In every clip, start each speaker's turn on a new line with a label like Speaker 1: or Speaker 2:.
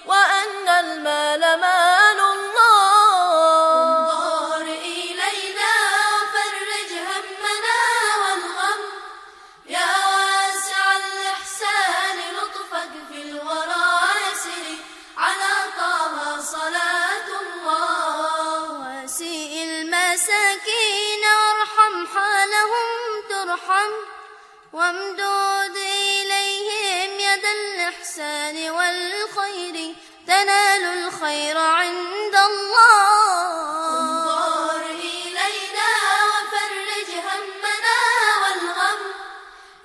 Speaker 1: وأن المال مال الله.
Speaker 2: انظر إلينا وفرج همنا والغم، يا واسع الإحسان لطفك في الورى يسري، على طه صلاة الله.
Speaker 3: واسئ المساكين وارحم حالهم ترحم، وامدد إليهم يد الإحسان والخير، تنال الخير عند الله.
Speaker 2: انظر إلينا وفرج همنا والغم،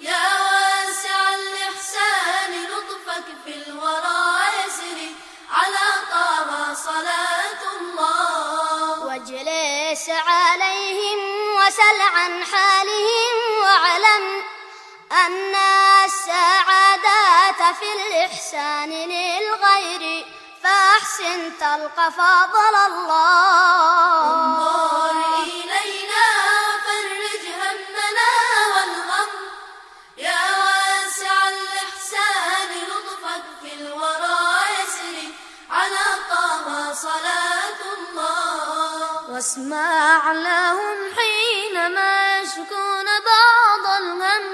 Speaker 2: يا واسع الإحسان لطفك في الورى يسري، على طه صلاة الله.
Speaker 3: واجلس عليهم وسل عن حالهم، واعلم أن السعادة في الإحسان للغير، فأحسن تلقى فضل الله.
Speaker 2: انظر إلينا وفرج همنا والغم، يا واسع الإحسان لطفك في الورى يسري، على طه صلاة الله.
Speaker 1: واسمع لهم حينما يشكون بعض الهم،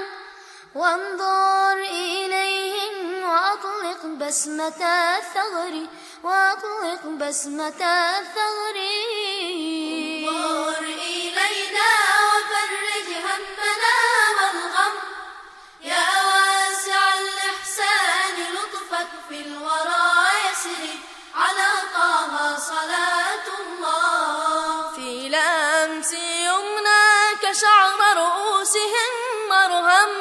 Speaker 1: وانظر إليهم وأطلق بسمة الثغر، وأطلق بسمة الثغر.
Speaker 2: انظر إلينا وفرج همنا والغم، يا واسع الإحسان لطفك في الورى يسري، على طه صلاة الله.
Speaker 1: في لمس يمناك شعر رؤوسهم مرهم،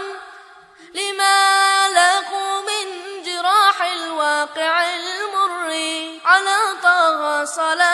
Speaker 1: لما لقوا من جراح الواقع المر، على طه صلاة